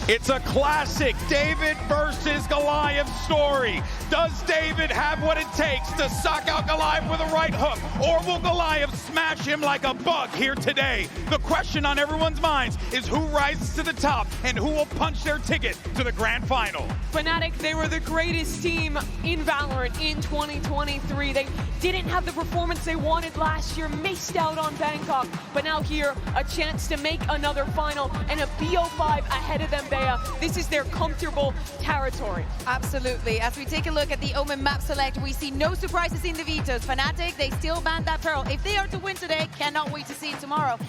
It's a classic David versus Goliath story. Does David have what it takes to sock out Goliath with a right hook? Or will Goliath smash him like a bug here today? The question on everyone's minds is who rises to the top and who will punch their ticket to the grand final. Fnatic, they were the greatest team in Valorant in 2023. They didn't have the performance they wanted last year, missed out on Bangkok, but now here, a chance to make another final and a BO5 ahead of them, Bea. This is their comfortable territory. Absolutely. As we take a look at the OMEN map select, we see no surprises in the vetoes. Fnatic, they still ban that Pearl. If they are to win today, cannot wait to see it tomorrow.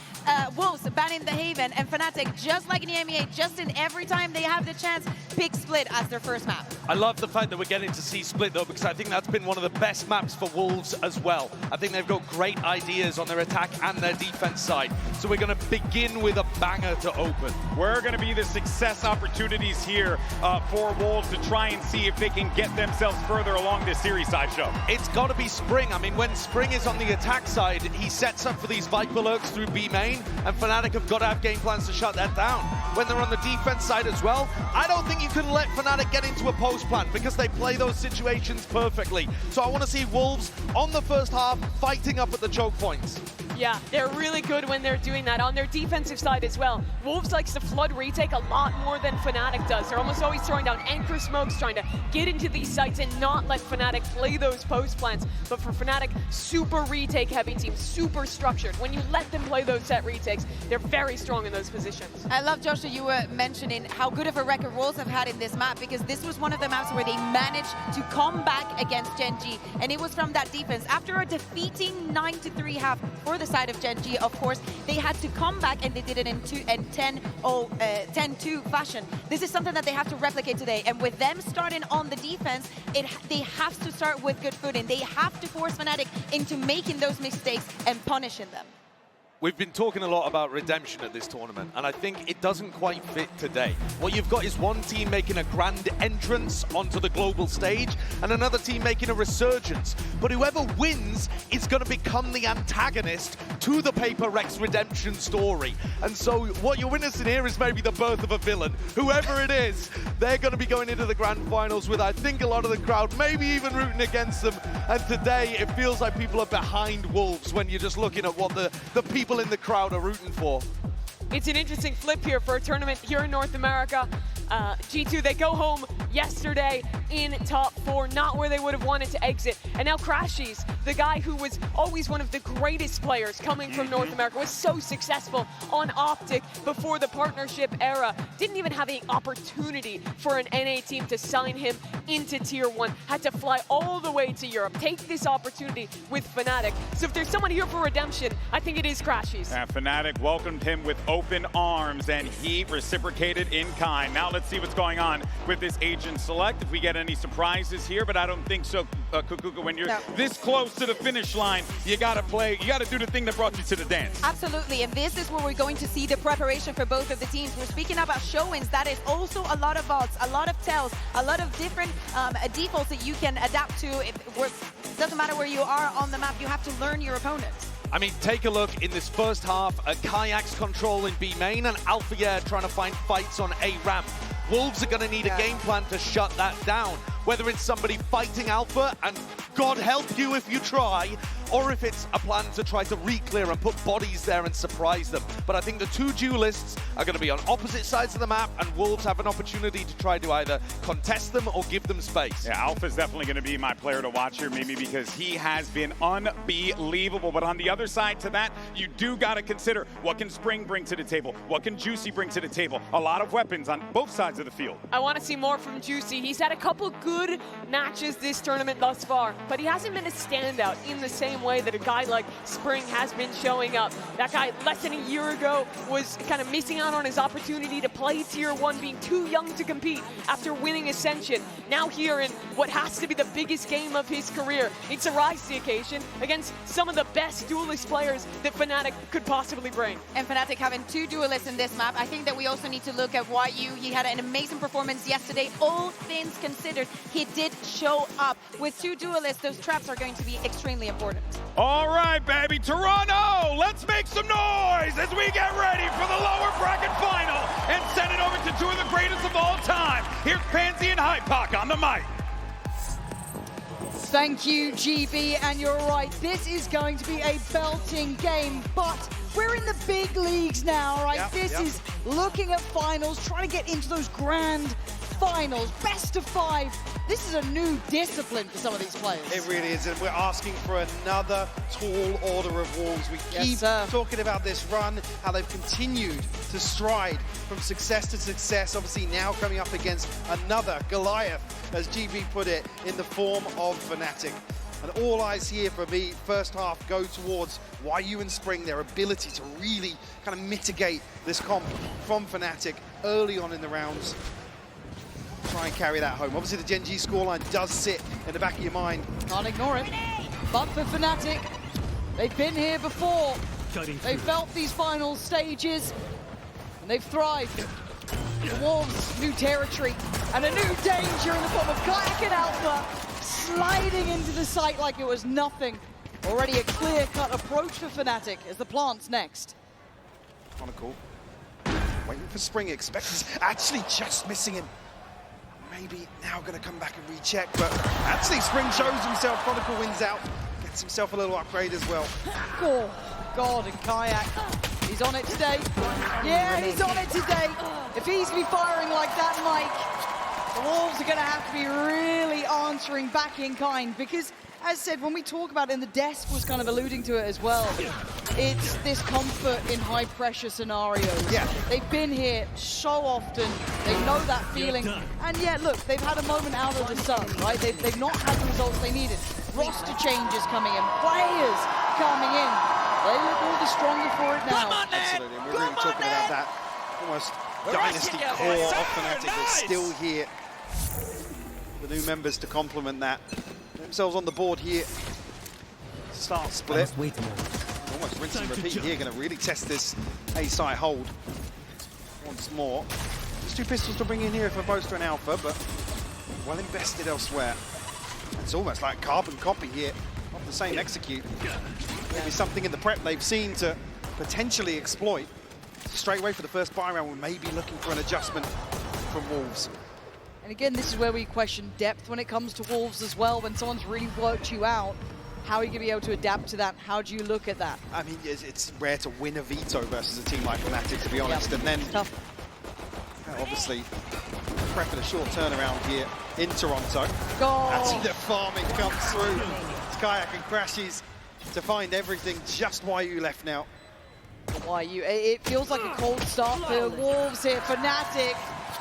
Wolves banning the Haven, and Fnatic, just like in the MEA, just in every time they have the chance, pick Split as their first map. I love the fact that we're getting to see Split, though, because I think that's been one of the best maps for Wolves as well. I think they've got great ideas on their attack and their defense side. So we're going to begin with a banger to open. Where are going to be the success opportunities here for Wolves to try and see if they can get themselves further along this series, Sideshow? It's got to be Spring. I mean, when Spring is on the attack side, he sets up for these Viper lurks through B main, and Fnatic have got to have game plans to shut that down. When they're on the defense side as well, I don't think you can let Fnatic get into a post plan because they play those situations perfectly. So I want to see Wolves on the first half fighting up at the choke points. Yeah, they're really good when they're doing that. On their defensive side as well, Wolves likes to flood retake a lot more than Fnatic does. They're almost always throwing down anchor smokes, trying to get into these sites and not let Fnatic play those post plans. But for Fnatic, super retake heavy team, super structured. When you let them play those set retakes, they're very strong in those positions. I love, Joshua, you were mentioning how good of a record Wolves have had in this map, because this was one of the maps where they managed to come back against Gen G, and it was from that defense. After a defeating 9-3 half for the side of Gen G, of course, they had to come back, and they did it in 10-2 fashion. This is something that they have to replicate today, and with them starting on the defense, they have to start with good footing. They have to force Fnatic into making those mistakes and punishing them. We've been talking a lot about redemption at this tournament, and I think it doesn't quite fit today. What you've got is one team making a grand entrance onto the global stage, and another team making a resurgence. But whoever wins is going to become the antagonist to the HyperX redemption story. And so what you're witnessing here is maybe the birth of a villain. Whoever it is, they're going to be going into the grand finals with, I think, a lot of the crowd, maybe even rooting against them. And today, it feels like people are behind Wolves when you're just looking at what the people in the crowd are rooting for. It's an interesting flip here for a tournament here in North America. G2, they go home yesterday in top 4, not where they would have wanted to exit. And now Crashies, the guy who was always one of the greatest players coming from North America, was so successful on Optic before the partnership era, didn't even have any opportunity for an NA team to sign him into Tier 1, had to fly all the way to Europe, take this opportunity with Fnatic. So if there's someone here for redemption, I think it is Crashies. Fnatic welcomed him with open arms, and he reciprocated in kind. Now let's see what's going on with this agent select, if we get any surprises here, but I don't think so, Kukuka. When you're this close to the finish line, you gotta play, you gotta do the thing that brought you to the dance. Absolutely, and this is where we're going to see the preparation for both of the teams. We're speaking about show-ins. That is also a lot of vaults, a lot of tells, a lot of different defaults that you can adapt to. It doesn't matter where you are on the map, you have to learn your opponents. I mean, take a look in this first half at Kayak's control in B main and Alpha Air trying to find fights on A ramp. Wolves are going to need a game plan to shut that down. Whether it's somebody fighting Alpha, and God help you if you try, or if it's a plan to try to re-clear and put bodies there and surprise them. But I think the two duelists are going to be on opposite sides of the map, and Wolves have an opportunity to try to either contest them or give them space. Yeah, Alpha's definitely going to be my player to watch here, maybe because he has been unbelievable. But on the other side to that, you do got to consider what can Spring bring to the table, what can Juicy bring to the table. A lot of weapons on both sides of the field. I want to see more from Juicy. He's had a couple good matches this tournament thus far, but he hasn't been a standout in the same way that a guy like Spring has been showing up. That guy less than a year ago was kind of missing out on his opportunity to play Tier 1, being too young to compete after winning Ascension. Now here in what has to be the biggest game of his career, it's a rise to the occasion against some of the best duelist players that Fnatic could possibly bring. And Fnatic having two duelists in this map, I think that we also need to look at YU. He had an amazing performance yesterday. All things considered, he did show up. With two duelists, those traps are going to be extremely important. All right, baby, Toronto, let's make some noise as we get ready for the lower bracket final and send it over to two of the greatest of all time. Here's Pansy and HyperX on the mic. Thank you, GB, and you're right. This is going to be a belting game, but we're in the big leagues now, right? This is looking at finals, trying to get into those grand finals, best of 5. This is a new discipline for some of these players. It really is, and we're asking for another tall order of Wolves. We keep talking about this run, how they've continued to stride from success to success, obviously now coming up against another Goliath, as GB put it, in the form of Fnatic. And all eyes here for me, first half, go towards YU and Spring, their ability to really kind of mitigate this comp from Fnatic early on in the rounds. Try and carry that home. Obviously, the Gen G scoreline does sit in the back of your mind. Can't ignore it. But for Fnatic, they've been here before. They've felt these final stages, and they've thrived. The Wolves, new territory, and a new danger in the form of KyX and Alpha, sliding into the site like it was nothing. Already a clear-cut approach for Fnatic as the plant's next. Chronicle, waiting for Spring, expects, actually just missing him. Maybe now going to come back and recheck, but actually Spring shows himself. Chronicle wins out, gets himself a little upgrade as well. Oh, God, and KyX, he's on it today. Yeah, he's on it today. If he's going to be firing like that, Mike, the Wolves are going to have to be really answering back in kind, because, as said, when we talk about it, and the desk was kind of alluding to it as well, it's this comfort in high-pressure scenarios. Yeah. They've been here so often. They know that feeling. And yeah, look, they've had a moment out of the sun, right? They've not had the results they needed. Roster changes coming in, players coming in. They look all the stronger for it now. Absolutely, and we're really talking about that almost dynasty core of Fnatic that's still here. The new members to complement that. Themselves on the board here. Start split. Almost rinse and repeat here. Going to really test this A site hold once more. There's 2 pistols to bring in here for Boaster and Alpha, but well invested elsewhere. It's almost like carbon copy here of the same execute. Maybe something in the prep they've seen to potentially exploit. Straight away for the first buy round, we may be looking for an adjustment from Wolves. And again, this is where we question depth when it comes to Wolves as well. When someone's really worked you out, how are you going to be able to adapt to that? How do you look at that? I mean, it's rare to win a veto versus a team like Fnatic, to be honest. And then, obviously, prepping a short turnaround here in Toronto. That's the farming comes through. KyX and crashes to find everything. Just YU left now. YU, it feels like a cold start for Wolves here. Fnatic,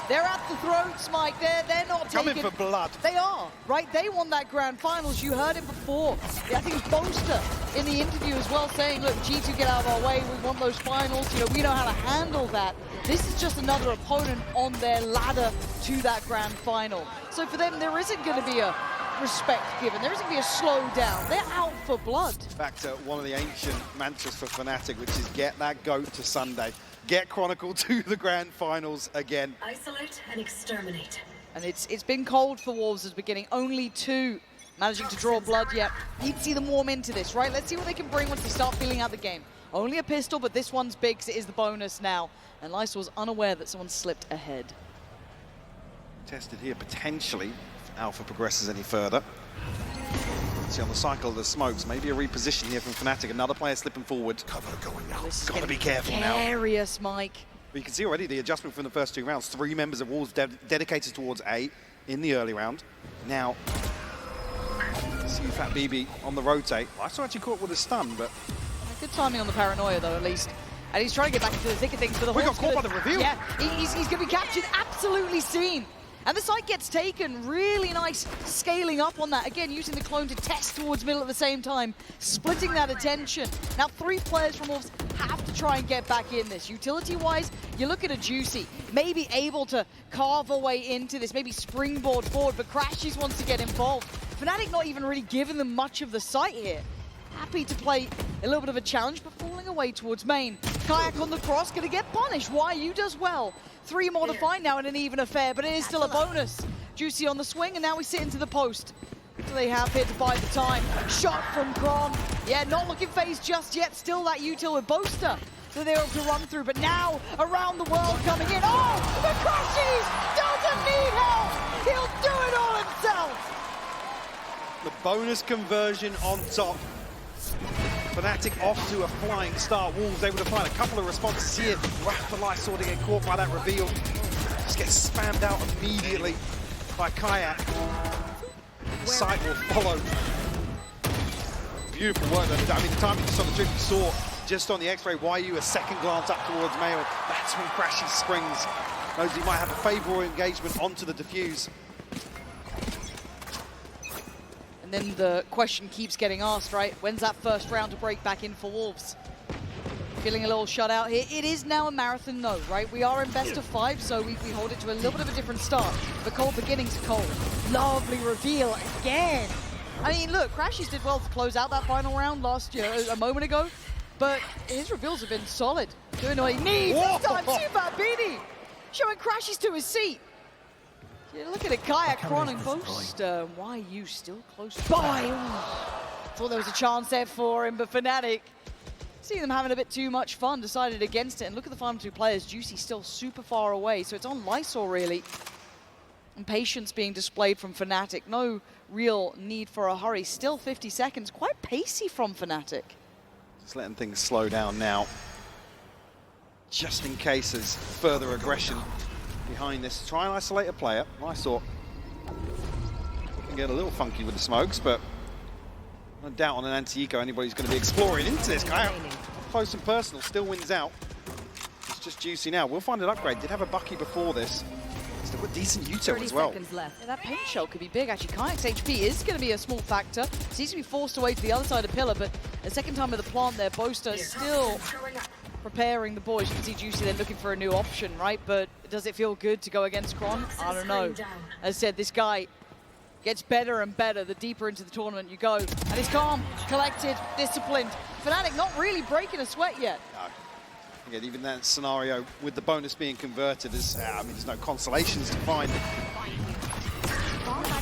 they're at the throats, Mike. They're not coming taking... for blood. They are, right? They won that grand finals. You heard it before. Yeah, I think it was Boaster in the interview as well saying, look, G2, get out of our way. We want those finals. You know, we know how to handle that. This is just another opponent on their ladder to that grand final. So for them, there isn't going to be a respect given. There isn't going to be a slowdown. They're out for blood. Back to one of the ancient mantras for Fnatic, which is get that GOAT to Sunday. Get Chronicle to the grand finals again. Isolate and exterminate. And it's been cold for Wolves at the beginning. Only 2 managing to draw blood yet. Need to see them warm into this, right? Let's see what they can bring once they start feeling out the game. Only a pistol, but this one's big, because it is the bonus now. And Lysol's unaware that someone slipped ahead. Tested here, potentially, if Alpha progresses any further. See on the cycle of the smokes, maybe a reposition here from Fnatic. Another player slipping forward. Cover going out. Got to be careful now. Curious, Mike. But you can see already the adjustment from the first 2 rounds. 3 members of Wolves dedicated towards A in the early round. Now, see Fat BB on the rotate. I saw actually caught with a stun, but... Good timing on the paranoia, though, at least. And he's trying to get back into the thick of things. But the we got caught by the reveal. Yeah, he's going to be captured, absolutely seen. And the site gets taken, really nice scaling up on that. Again, using the clone to test towards middle at the same time, splitting that attention. Now 3 players from Wolves have to try and get back in this. Utility-wise, you look at a Juicy, maybe able to carve a way into this, maybe springboard forward, but Crashies wants to get involved. Fnatic not even really giving them much of the site here. Happy to play a little bit of a challenge, but falling away towards main. KyX on the cross, gonna get punished. YU does well. 3 more to find now in an even affair, but it is still a bonus. Juicy on the swing, and now we sit into the post. Do they have here to buy the time? Shot from Kron. Yeah, not looking phased just yet. Still that util with Boaster that they're able to run through. But now, around the world coming in. Oh, the Crashies doesn't need help. He'll do it all himself. The bonus conversion on top. Fnatic off to a flying start. Wolves able to find a couple of responses here. Raph the Lysor to get caught by that reveal. Just gets spammed out immediately by Kayak. The site will follow. Beautiful work though. I mean, the timing just on the trip you saw, just on the X-ray, YU a second glance up towards Mail. That's when Crashy springs. Knows he might have a favourable engagement onto the defuse. And then the question keeps getting asked, right? When's that first round to break back in for Wolves? Feeling a little shut out here. It is now a marathon though, right? We are in best of 5, so we hold it to a little bit of a different start. The cold beginnings are cold. Lovely reveal again. I mean, look, Crashies did well to close out that final round last year, a moment ago, but his reveals have been solid. Doing what he needs. This time, Super Beanie showing Crashies to his seat. Yeah, look at it, Kayak, Kron and Boaster. Why you still close by? Thought there was a chance there for him, but Fnatic, seeing them having a bit too much fun, decided against it. And look at the final 2 players. Juicy still super far away, so it's on Lysor really. And patience being displayed from Fnatic. No real need for a hurry. Still 50 seconds. Quite pacey from Fnatic. Just letting things slow down now. Just in case there's further aggression behind this. Try and isolate a player. Lysor can get a little funky with the smokes, but no doubt on an anti-eco anybody's going to be exploring into this guy. Close and personal, still wins out. It's just Juicy now. We'll find an upgrade. Did have a Bucky before this. Still got decent util as well. Yeah, that paint shell could be big actually. Kayak's HP is going to be a small factor. Seems to be forced away to the other side of Pillar, but a second time with the plant there, Boaster still preparing the boys. You can see Juicy then looking for a new option, right? But does it feel good to go against Kron? I don't know. As I said, this guy gets better and better the deeper into the tournament you go. And he's calm, collected, disciplined. Fnatic not really breaking a sweat yet. No. Again, even that scenario with the bonus being converted, is, I mean, there's no consolations to find.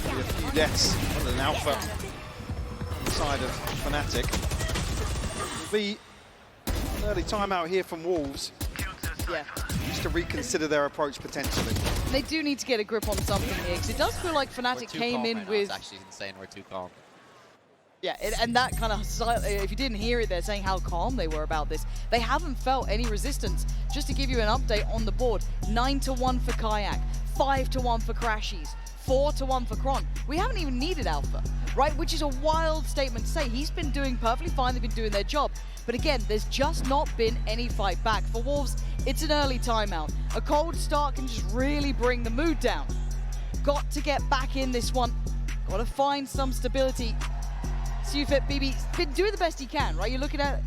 Maybe a few deaths under an alpha on the side of Fnatic. Will be an early timeout here from Wolves. Yeah. Just to reconsider their approach potentially. They do need to get a grip on something here, because it does feel like Fnatic came in with... It's actually insane, we're too calm. Yeah, and that kind of, if you didn't hear it, they're saying how calm they were about this. They haven't felt any resistance. Just to give you an update on the board, 9-1 for Kayak, 5-1 for Crashies, 4-1 for Kron. We haven't even needed Alpha, right? Which is a wild statement to say. He's been doing perfectly fine, they've been doing their job. But again, there's just not been any fight back. For Wolves, it's an early timeout. A cold start can just really bring the mood down. Got to get back in this one. Got to find some stability. Sufit BB's been doing the best he can, right? You're looking at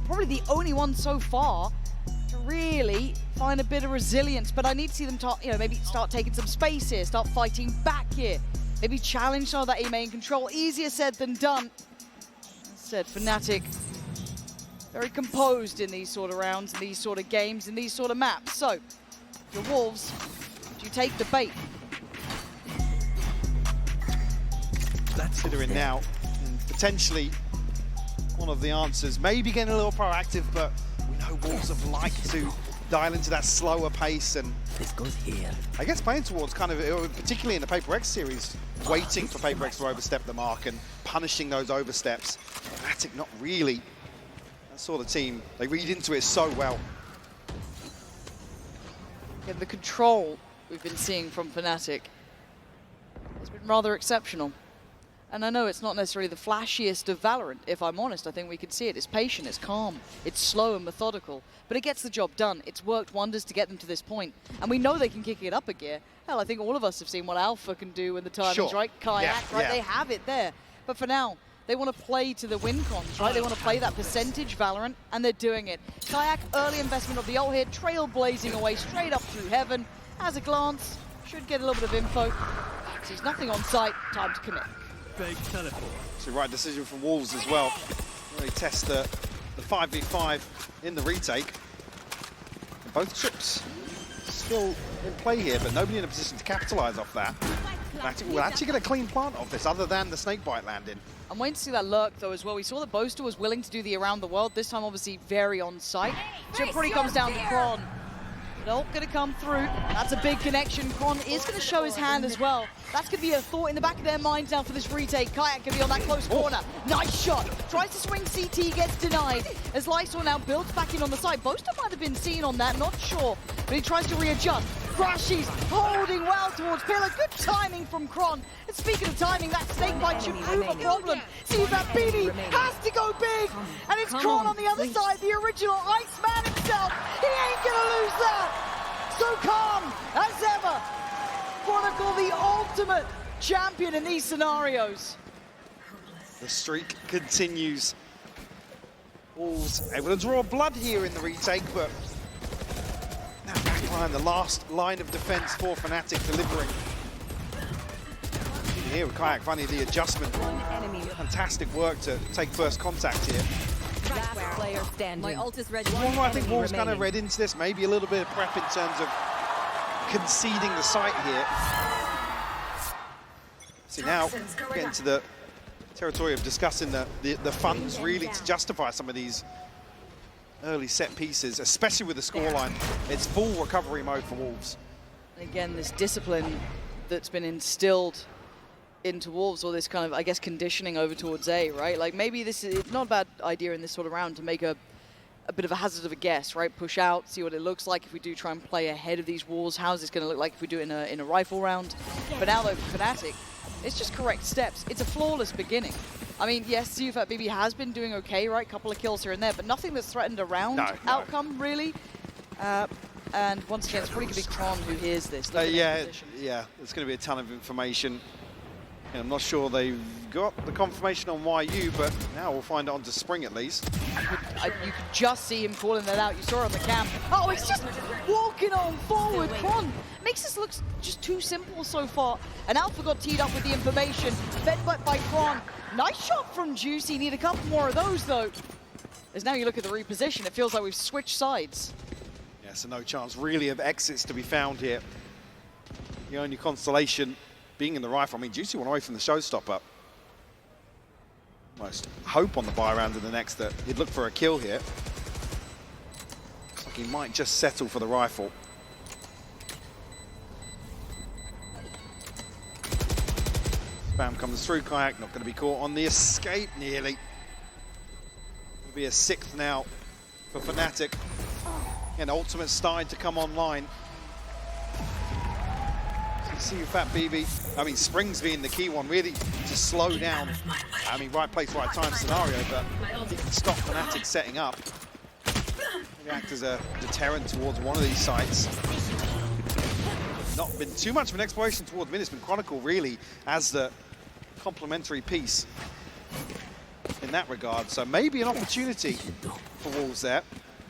probably the only one so far to really find a bit of resilience. But I need to see them, maybe start taking some space here, start fighting back here. Maybe challenge some of that A-main control. Easier said than done. As said, Fnatic very composed in these sort of rounds, in these sort of games, in these sort of maps. So, the Wolves, do you take the bait? Considering now, potentially one of the answers. Maybe getting a little proactive, but we know Wolves have liked to dial into that slower pace, and this goes here. I guess playing towards kind of, particularly in the HyperX series, waiting for HyperX to overstep the mark and punishing those oversteps. Fnatic not really that sort of team. They read into it so well. And the control we've been seeing from Fnatic has been rather exceptional. And I know it's not necessarily the flashiest of Valorant, if I'm honest. I think we can see it. It's patient, it's calm, it's slow and methodical, but it gets the job done. It's worked wonders to get them to this point. And we know they can kick it up a gear. Hell, I think all of us have seen what Alpha can do when the timing's right. Kayak, right? Yeah. They have it there. But for now, they want to play to the win cons, right? They want to play that percentage Valorant, and they're doing it. Kayak, early investment of the ult here, trailblazing away straight up through heaven. As a glance, should get a little bit of info. Sees nothing on sight, time to commit. It's the right decision from Wolves as well. Really test the 5v5 in the retake. And both chips still in play here, but nobody in a position to capitalize off that. Fnatic will actually get a clean plant of this, other than the snakebite landing. I'm waiting to see that lurk, though, as well. We saw that Boaster was willing to do the around the world. This time, obviously, very on site. So it probably comes down to Kron. Not going to come through. That's a big connection. Kron is going to show his hand as well. That's going to be a thought in the back of their minds now for this retake. Kayak can be on that close corner. Nice shot. Tries to swing CT, gets denied. As Lysol now builds back in on the side. Boaster might have been seen on that, not sure. But he tries to readjust. Crashies holding well towards Pillar. Good timing from Kron. And speaking of timing, that snakebite should prove a problem. See that BD has to go big. And it's Kron on the other side, the original Iceman himself. He ain't going to lose that. So calm as ever. Chronicle, the ultimate champion in these scenarios. The streak continues. Wolves able to draw blood here in the retake, but that backline, the last line of defense for Fnatic delivering. Here with Kayak, funny the adjustment. Fantastic work to take first contact here. Last player standing. My ult is ready. One I think Wolves kind of read into this, maybe a little bit of prep in terms of conceding the site here. See now, getting to the territory of discussing the funds really to justify some of these early set pieces, especially with the scoreline. It's full recovery mode for Wolves. And again, this discipline that's been instilled into Wolves, or this kind of, I guess, conditioning over towards A, right? Like maybe this is not a bad idea in this sort of round to make a bit of a hazard of a guess, right? Push out, see what it looks like if we do try and play ahead of these walls. How's this going to look like if we do it in a rifle round? But now though, for Fnatic, it's just correct steps. It's a flawless beginning. I mean, yes, Zufat BB has been doing okay, right? Couple of kills here and there, but nothing that's threatened a round outcome, really. And once again, it's probably going to be Kron who hears this. Yeah, there's going to be a ton of information. I'm not sure they've got the confirmation on YU, but now we'll find it on to Spring at least. You could just see him calling that out. You saw it on the cam. Oh, he's just walking on forward. Kron makes this look just too simple so far. And Alpha got teed up with the information. Fed by Kron. Nice shot from Juicy. Need a couple more of those, though. As now you look at the reposition, it feels like we've switched sides. Yeah, so no chance really of exits to be found here. The only consolation being in the rifle. I mean, Juicy went away from the showstopper. Almost hope on the buy round in the next that he'd look for a kill here. Looks like he might just settle for the rifle. Spam comes through, Kayak not going to be caught on the escape nearly. It'll be a 6th now for Fnatic. And ultimate Stein to come online. See Fat BB, I mean, Springs being the key one, really to slow down. I mean, right place, right time scenario, but he can stop Fnatic setting up. Maybe act as a deterrent towards one of these sites. Not been too much of an exploration towards mid. It's been Chronicle really as the complementary piece in that regard. So maybe an opportunity for Wolves there.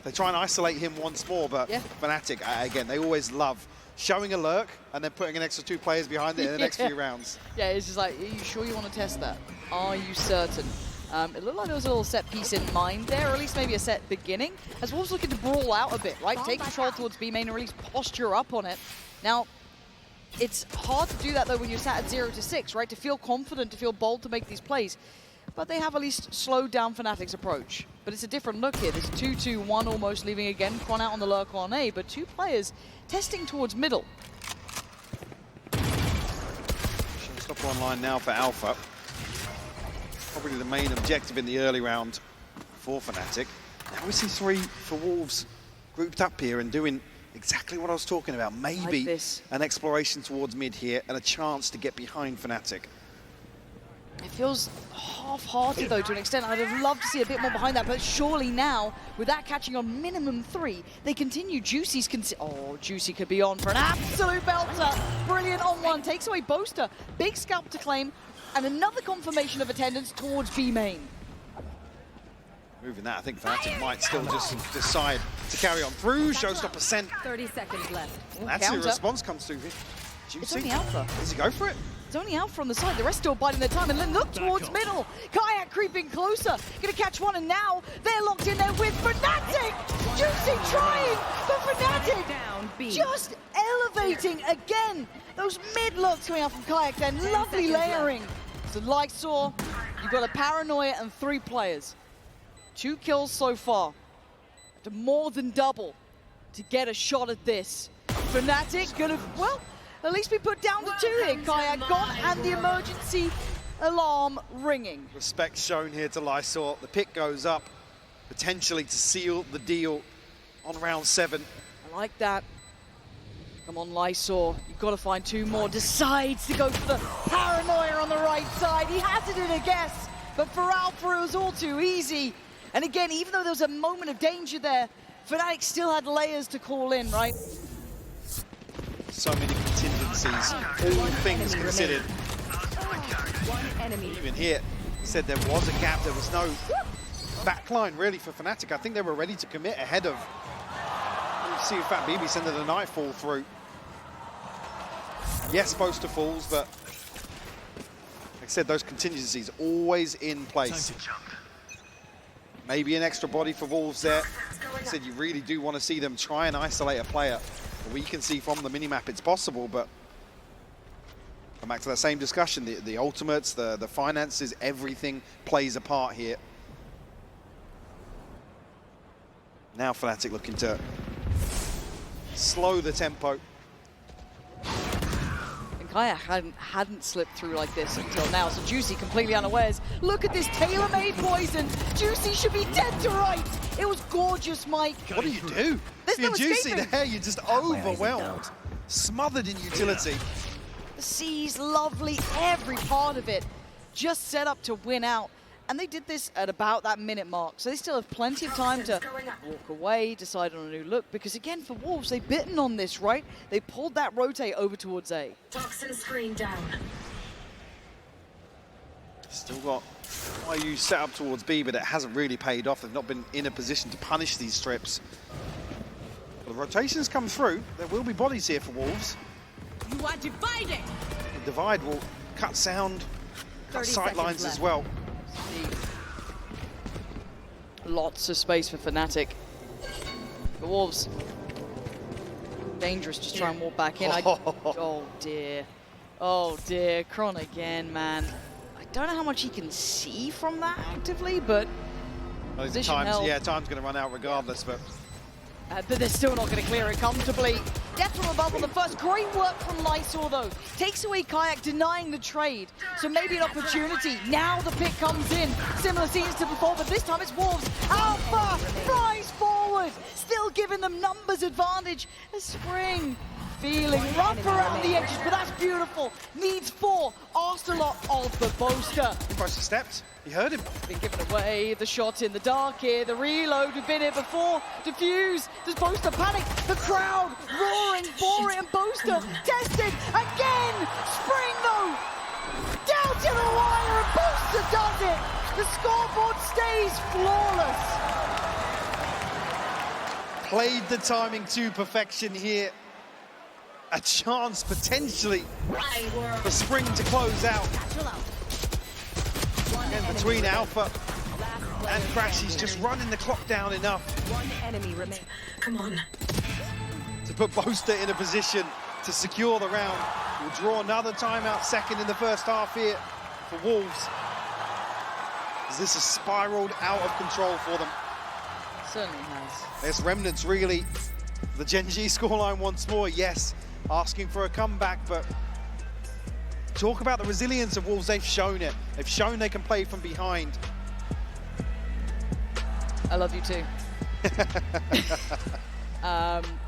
They try and isolate him once more, but Fnatic, again, they always love showing a lurk and then putting an extra 2 players behind it in the next few rounds. Yeah, it's just like, are you sure you want to test that? Are you certain? It looked like there was a little set piece in mind there, or at least maybe a set beginning. As Wolves looking to brawl out a bit, right? Take control towards B main, or at least posture up on it. Now, it's hard to do that though when you're sat at 0 to 6, right? To feel confident, to feel bold to make these plays. But they have at least slowed down Fnatic's approach. But it's a different look here. There's 2-2-1 almost, leaving again Kron out on the lurk on A, but 2 players testing towards middle. Showstopper online now for Alpha. Probably the main objective in the early round for Fnatic. Now we see 3 for Wolves grouped up here and doing exactly what I was talking about. Maybe like an exploration towards mid here and a chance to get behind Fnatic. It feels half-hearted, though, to an extent. I'd have loved to see a bit more behind that, but surely now, with that catching on minimum 3, they continue. Juicy's Juicy could be on for an absolute belter. Brilliant on one, takes away Boaster. Big scalp to claim, and another confirmation of attendance towards B main. Moving that, I think Fnatic might still just decide to carry on through. Showstopper sent. 30 seconds left. That's the response comes through. Juicy. It's only Alpha. Does he go for it? It's only Alpha on the side. The rest still biding their time. And then look towards middle. Kayak creeping closer. Gonna catch one, and now they're locked in there with Fnatic. Juicy trying, but Fnatic just elevating again. Those mid looks coming out from Kayak then. Lovely layering. So Lysor, you've got a Paranoia and 3 players. 2 kills so far. To more than double to get a shot at this. Fnatic gonna, well, at least be put down to 2 here. Kayak gone and the emergency alarm ringing. Respect shown here to Lysor. The pick goes up, potentially to seal the deal on round 7. I like that. Come on, Lysor. You've got to find 2 more. Decides to go for the Paranoia on the right side. He hazarded a guess, but for Alpha it was all too easy. And again, even though there was a moment of danger there, Fnatic still had layers to call in, right? So many contingencies, all things considered. Even here, said there was a gap, there was no backline really for Fnatic. I think they were ready to commit ahead of. Let's see if Fat BB sending the Nightfall through. Yes, Boaster falls, but like I said, those contingencies always in place. Maybe an extra body for Wolves there. Like I said, you really do want to see them try and isolate a player. We can see from the minimap it's possible, but come back to that same discussion. The ultimates, the finances, everything plays a part here. Now Fnatic looking to slow the tempo. And Kaya hadn't slipped through like this until now, so Juicy completely unawares. Look at this tailor-made poison. Juicy should be dead to rights. It was gorgeous, Mike. What do you do? You're Juicy there, you're just overwhelmed. Smothered in utility. The C's lovely, every part of it. Just set up to win out. And they did this at about that minute mark, so they still have plenty of time to walk away, decide on a new look, because again, for Wolves, they've bitten on this, right? They pulled that rotate over towards A. Toxin screen down. Still got IU set up towards B, but it hasn't really paid off. They've not been in a position to punish these strips. Well, the rotations come through. There will be bodies here for Wolves. You are divided. The divide will cut sound, cut sight lines as well. Lots of space for Fnatic. The Wolves, dangerous, just try and walk back in. Oh dear. Oh dear, Kron again, man. I don't know how much he can see from that actively, but time's going to run out regardless, but they're still not going to clear it comfortably. Death from above on the first. Great work from Lysor, though. Takes away Kayak, denying the trade. So maybe an opportunity. Now the pick comes in. Similar scenes to before, but this time it's Wolves. Alpha flies forward. Still giving them numbers advantage. A Spring feeling rough around the edges, but that's beautiful. Needs 4. Asked a lot of the Boaster. Boaster stepped. He heard him. Been given away, the shot in the dark here, the reload, we've been here before. Diffuse, does Boaster panic? The crowd roaring for it, and Boaster tested again. Spring though, down to the wire, and Boaster does it. The scoreboard stays flawless. Played the timing to perfection here. A chance potentially for Spring to close out. Again, between Alpha and Crash, he's just running the clock down enough. One enemy remains. Come on. To put Boaster in a position to secure the round. We'll draw another timeout second in the first half here for Wolves. As this has spiraled out of control for them. Certainly has. There's remnants really. The Gen G scoreline once more, yes. Asking for a comeback, but talk about the resilience of Wolves. They've shown it. They've shown they can play from behind. I love you too.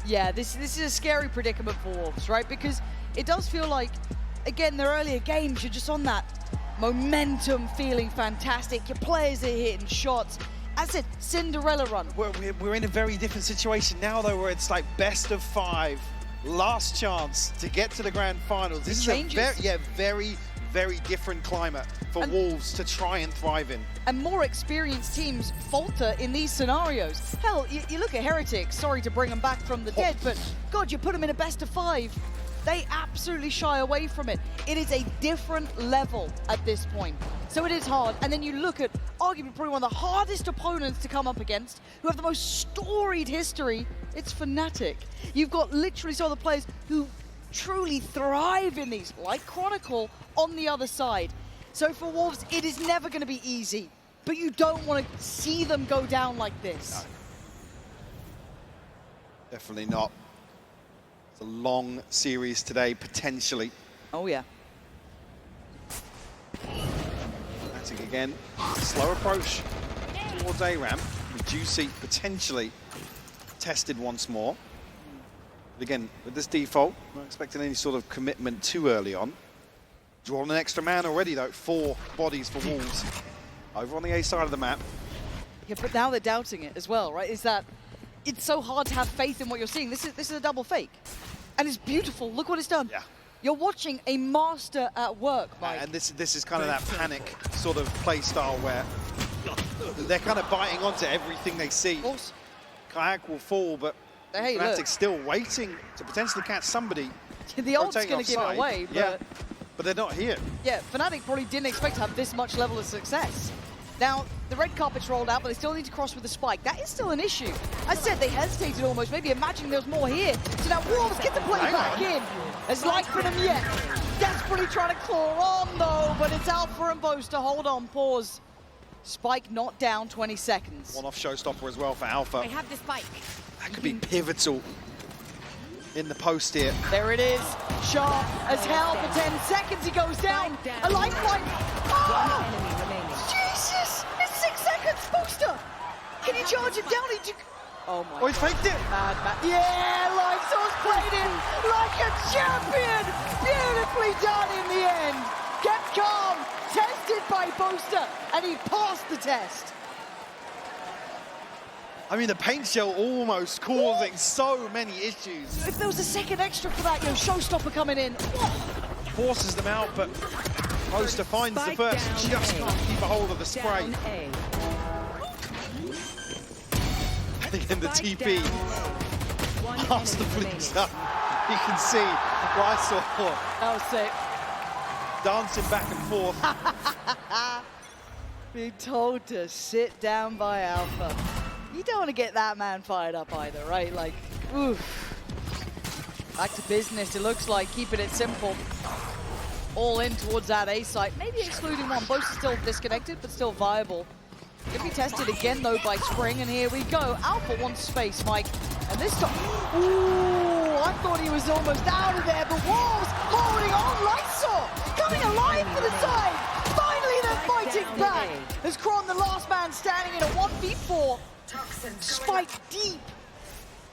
Yeah, this is a scary predicament for Wolves, right? Because it does feel like, again, their earlier games, you're just on that momentum, feeling fantastic. Your players are hitting shots. As I said, Cinderella run. We're in a very different situation now, though, where it's like best of 5. Last chance to get to the grand finals. This is a very, very different climate for Wolves to try and thrive in. And more experienced teams falter in these scenarios. Hell, you look at Heretics, sorry to bring them back from the dead, but God, you put them in a best of 5. They absolutely shy away from it. It is a different level at this point. So it is hard. And then you look at arguably probably one of the hardest opponents to come up against, who have the most storied history. It's Fnatic. You've got literally some of the players who truly thrive in these, like Chronicle, on the other side. So for Wolves, it is never going to be easy. But you don't want to see them go down like this. No. Definitely not. It's a long series today, potentially. Oh, yeah. Fnatic again, slow approach towards A-Ramp. Juicy potentially tested once more. But again, with this default, not expecting any sort of commitment too early on. Drawing an extra man already though, 4 bodies for Wolves. Over on the A side of the map. Yeah, but now they're doubting it as well, right? Is that it's so hard to have faith in what you're seeing. This is a double fake. And it's beautiful. Look what it's done. Yeah. You're watching a master at work, Mike. And this is kind of that panic sort of play style where they're kind of biting onto everything they see. Of course. Kayak will fall, but Hey, Fnatic's look. still waiting to potentially catch somebody. The ult's rotating going to give it offside. away, but Yeah, but they're not here. yeah, Fnatic probably didn't expect to have this much level of success. Now, the red carpet's rolled out, but they still need to cross with the spike. That is still an issue. I said they hesitated almost, maybe imagining there was more here. So now Wolves get the play Hang back on. in. There's light for them yet. Desperately trying to claw on, though, but it's Alpha and Boaster. Hold on, pause. Spike not down, 20 seconds. One off showstopper as well for Alpha. I have the spike. That could be pivotal in the post here. There it is. Sharp as hell for 10 seconds. He goes down. A lifeline. One enemy Oh, remaining. Jesus! It's 6 seconds, Boaster. Can you charge him down? Oh my Oh, he's faked it. mad. Yeah, Lysau's played it like a champion. Beautifully done in the end. Kept calm, tested by Boaster, and he passed the test. I mean, the paint shell almost causing so many issues. If there was a second extra for that, showstopper coming in. Forces them out, but Boaster finds the Spike burst. down Just A. can't keep a hold of the spray. Down A. And again, the Spike TP down A. One past the enemy remaining. flips up. You can see Lysau That was sick. dancing back and forth. Being told to sit down by Alpha. You don't want to get that man fired up either, right? Like, oof. Back to business, it looks like, keeping it simple. All in towards that A site, maybe excluding one. Both are still disconnected, but still viable. Gonna be tested again, though, by Spring, and here we go. Alpha wants space, Mike. And this time, ooh, I thought he was almost out of there, but Wolves holding on. Lysau coming alive for the side. Finally, they're fighting back. As Kron, the last man standing in a 1v4. Toxin Spike deep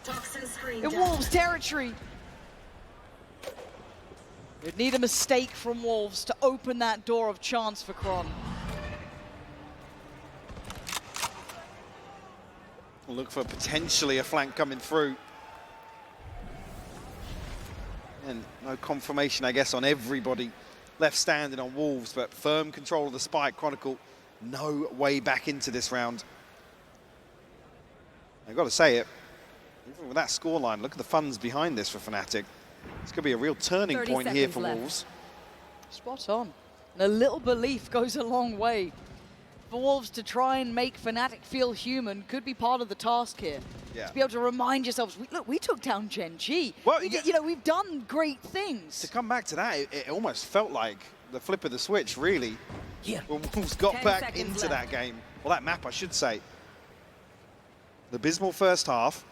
Toxin screen in down. Wolves territory. You'd need a mistake from Wolves to open that door of chance for Kron. We'll look for potentially a flank coming through. And no confirmation, I guess, on everybody left standing on Wolves, but firm control of the spike. Chronicle, no way back into this round. I've got to say it, even with that scoreline, look at the funds behind this for Fnatic. It's going to be a real turning 30 point here seconds for left. Wolves. Spot on. And a little belief goes a long way. For Wolves to try and make Fnatic feel human could be part of the task here. Yeah. To be able to remind yourselves, look, we took down Gen G. Well, You know, we've done great things. To come back to that, it almost felt like the flip of the switch, really, Here. when Wolves got 10 back seconds into left. that game. Well, that map, I should say. The abysmal first half.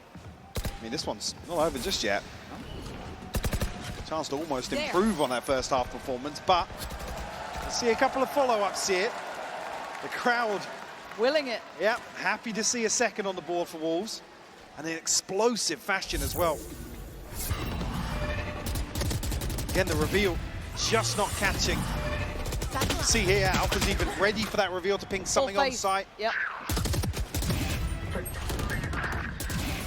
I mean, this one's not over just yet. Chance to almost There. improve on that first half performance, but I see a couple of follow-ups here. The crowd, Willing it. yeah, happy to see a second on the board for Wolves. And in explosive fashion as well. Again, the reveal just not catching. See here, Alpha's even ready for that reveal to ping something Full on face. site. Yep.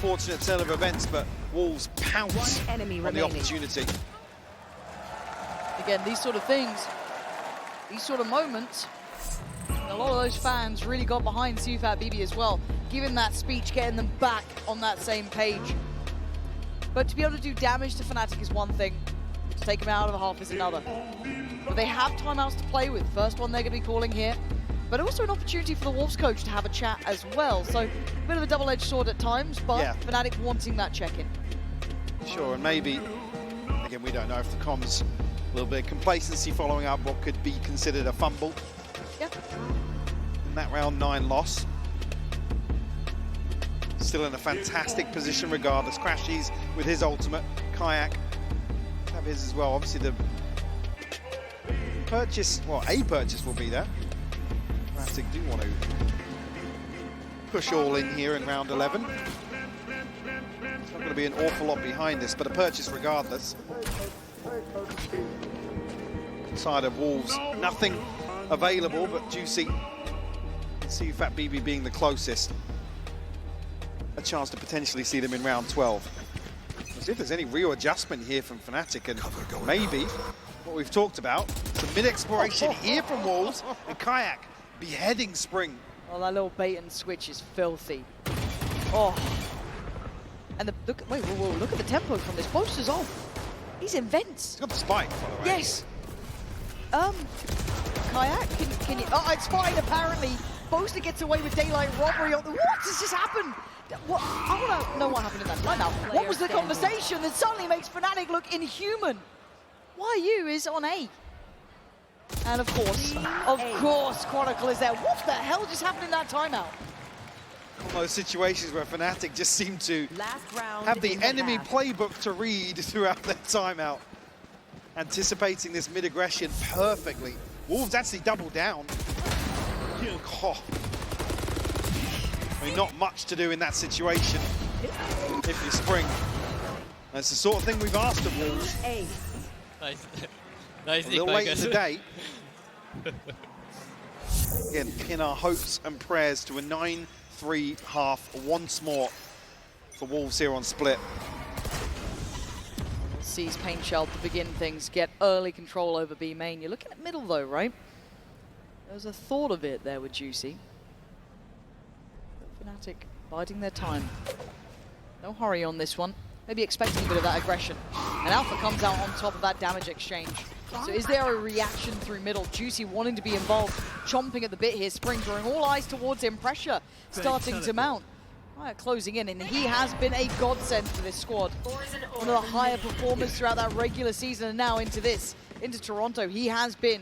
Fortunate turn of events, but Wolves pounce One enemy on the remaining. opportunity. Again, these sort of things, these sort of moments, a lot of those fans really got behind Sufat BB as well, giving that speech, getting them back on that same page. But to be able to do damage to Fnatic is one thing. timeouts. Take them out of the half is another. But they have timeouts to play with. First one they're going to be calling here. But also an opportunity for the Wolves coach to have a chat as well. So a bit of a double-edged sword at times, but Yeah. Fnatic wanting that check-in. Sure, and maybe, again, we don't know if the comms, a little bit of complacency following up what could be considered a fumble Yep. in that round 9 loss. Still in a fantastic position regardless. Crashies with his ultimate. Kayak have his as well. Obviously the purchase, well, a purchase will be there. Fnatic do want to push all in here in round 11. It's not going to be an awful lot behind this, but a purchase regardless. Side of Wolves, nothing available, but Juicy. See Fat BB being the closest. A chance to potentially see them in round 12. As if there's any real adjustment here from Fnatic, and maybe what we've talked about, some mid-exploration here from Wolves, and Kayak beheading Spring. Oh, that little bait and switch is filthy. Oh. And the look, wait, whoa, look at the tempo from this. Boaster's off. He's in vents. He's got the spike, by the way. Yes. Kayak, can you? Oh, it's fine, apparently. Boaster gets away with daylight robbery. What has just happened? What? I want to know what happened in that timeout. What was the conversation that suddenly makes Fnatic look inhuman? YU is on A. And of course, Chronicle is there. What the hell just happened in that timeout? One of those situations where Fnatic just seem to Last round have the in enemy half. playbook to read throughout their timeout. Anticipating this mid-aggression perfectly. Wolves actually double down. Oh. I mean, not much to do in that situation if you Spring. That's the sort of thing we've asked of Wolves. Nice. Nice. A little late in the day. Again, pin our hopes and prayers to a 9-3 half once more for Wolves here on Split. Sees Pain Shell to begin things, get early control over B main. You're looking at middle though, right? There's a thought of it there with Juicy. But Fnatic biding their time. No hurry on this one. Maybe expecting a bit of that aggression. And Alpha comes out on top of that damage exchange. So is there a reaction through middle? Juicy wanting to be involved, chomping at the bit here. Spring drawing all eyes towards him. Pressure starting to mount. Right, closing in, and he has been a godsend for this squad. One of the higher performers throughout that regular season, and now into this, into Toronto. He has been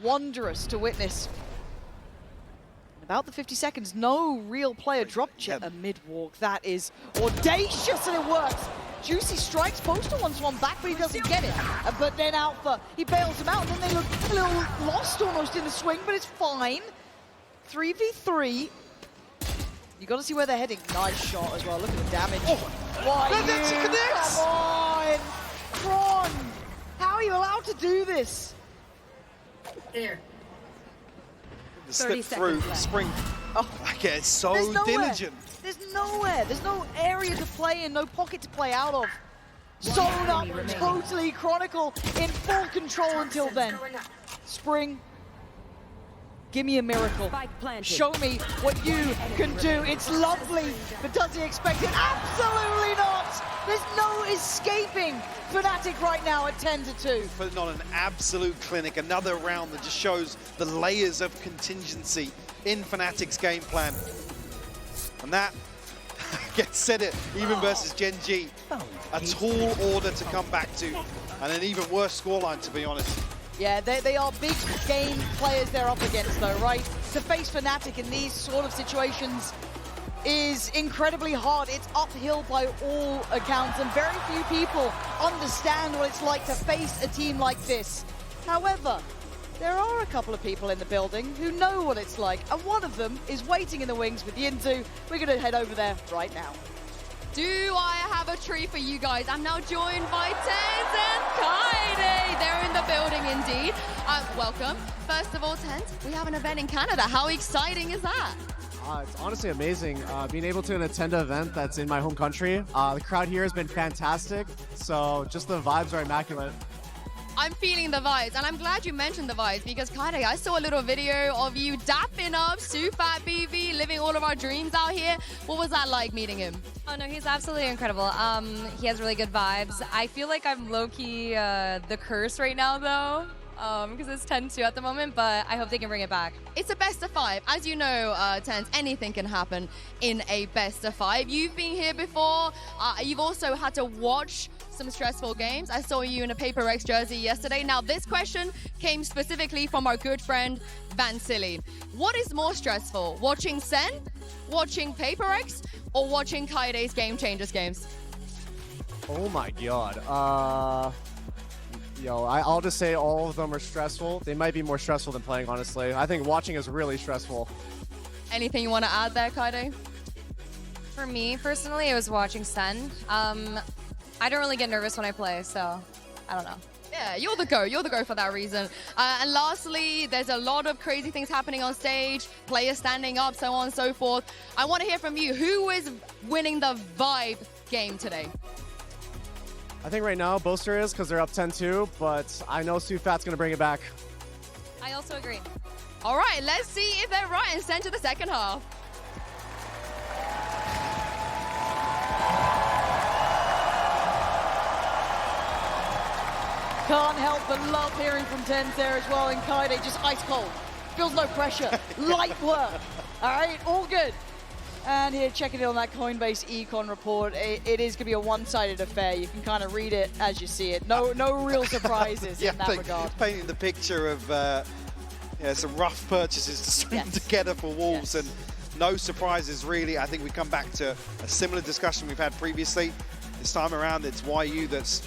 wondrous to witness. About the 50 seconds, no real player dropped yet. A mid-walk, that is audacious, and it works. Juicy strikes, Boaster wants one back, but he doesn't get it. But then Alpha, he bails him out, and then they look a little lost almost in the swing, but it's fine. 3v3. You got to see where they're heading. Nice shot as well. Look at the damage. Oh, why you? Come on, Kron. How are you allowed to do this? There. The slip through Spring. Oh, okay, it's so diligent. There's nowhere. There's no area to play in, no pocket to play out of. Sewn up, totally Chronicle in full control until then. Spring. Give me a miracle. Show me what you can do. It's lovely, but does he expect it? Absolutely not! There's no escaping Fnatic right now at 10-2. Putting on an absolute clinic. Another round that just shows the layers of contingency in Fnatic's game plan. And that, gets said it, even versus Gen G. A tall order to come back to. And an even worse scoreline, to be honest. Yeah, they are big game players they're up against though, right? To face Fnatic in these sort of situations is incredibly hard. It's uphill by all accounts, and very few people understand what it's like to face a team like this. However, there are a couple of people in the building who know what it's like, and one of them is waiting in the wings with Yinzu. We're gonna head over there right now. Do I have a treat for you guys? I'm now joined by Tens and Kaide. They're in the building indeed. Welcome. First of all, Tens, we have an event in Canada. How exciting is that? It's honestly amazing being able to attend an event that's in my home country. The crowd here has been fantastic, so just the vibes are immaculate. I'm feeling the vibes, and I'm glad you mentioned the vibes because Kaide, I saw a little video of you dapping up Sufat BV, living all of our dreams out here. What was that like meeting him? Oh no, he's absolutely incredible. He has really good vibes. I feel like I'm low-key the curse right now though, because it's 10-2 at the moment, but I hope they can bring it back. It's a best of 5. As you know, Tens, anything can happen in a best of 5. You've been here before. You've also had to watch some stressful games. I saw you in a HyperX jersey yesterday. Now, this question came specifically from our good friend, Van Silly. What is more stressful, watching Sen, watching HyperX, or watching Kaide's Game Changers games? Oh my god. I'll just say all of them are stressful. They might be more stressful than playing, honestly. I think watching is really stressful. Anything you want to add there, Kaide? For me, personally, it was watching Sen. I don't really get nervous when I play, so I don't know. Yeah, you're the go. You're the go for that reason. And lastly, there's a lot of crazy things happening on stage, players standing up, so on and so forth. I want to hear from you. Who is winning the vibe game today? I think right now Boaster is because they're up 10-2, but I know Sufat's going to bring it back. I also agree. All right, let's see if they're right and send to the second half. Can't help but love hearing from Tens there as well, and Kaide just ice cold. Feels no pressure. Light work. All right, all good. And here, checking in on that Coinbase econ report, it is going to be a one-sided affair. You can kind of read it as you see it. No real surprises in that regard. Painting the picture of some rough purchases to string together for Wolves, and no surprises really. I think we come back to a similar discussion we've had previously. This time around, it's YU that's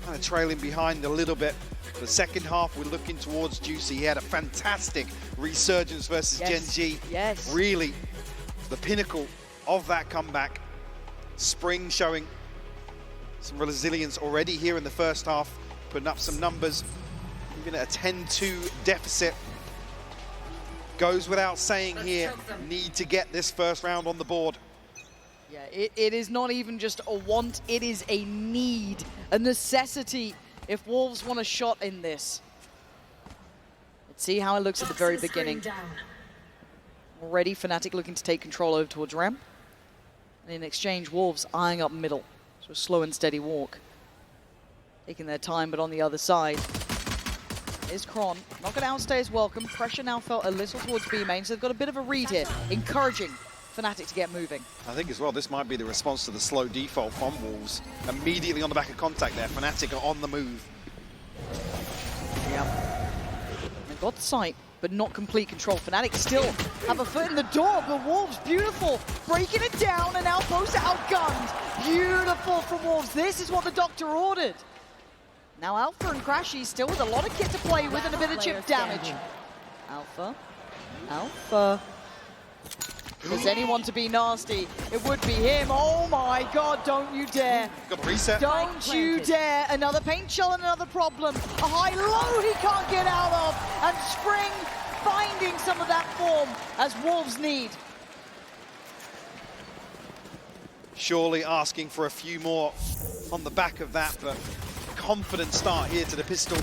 kind of trailing behind a little bit. The second half, we're looking towards Juicy. He had a fantastic resurgence versus Gen G. Yes. Really the pinnacle of that comeback. Spring showing some resilience already here in the first half, putting up some numbers, even at a 10-2 deficit. Goes without saying here, need to get this first round on the board. Yeah, it is not even just a want, it is a need, a necessity if Wolves want a shot in this. Let's see how it looks at the very beginning. Already Fnatic looking to take control over towards Rem. And in exchange, Wolves eyeing up middle. So a slow and steady walk. Taking their time, but on the other side is Kron. Not going to outstay his welcome. Pressure now felt a little towards B main, so they've got a bit of a read here, encouraging Fnatic to get moving. I think as well, this might be the response to the slow default from Wolves. Immediately on the back of contact there, Fnatic are on the move. Yeah. They've got sight, but not complete control. Fnatic still have a foot in the door, but Wolves, beautiful. Breaking it down, and now Boaster outgunned. Beautiful from Wolves. This is what the doctor ordered. Now Alpha and Crashy still with a lot of kit to play with and a bit of chip damage. Alpha. If there's anyone to be nasty, it would be him. Oh my god, don't you dare. Got a reset. Don't you dare. Another paint shell and another problem. A high-low he can't get out of. And Spring finding some of that form as Wolves need. Surely asking for a few more on the back of that, but confident start here to the pistol.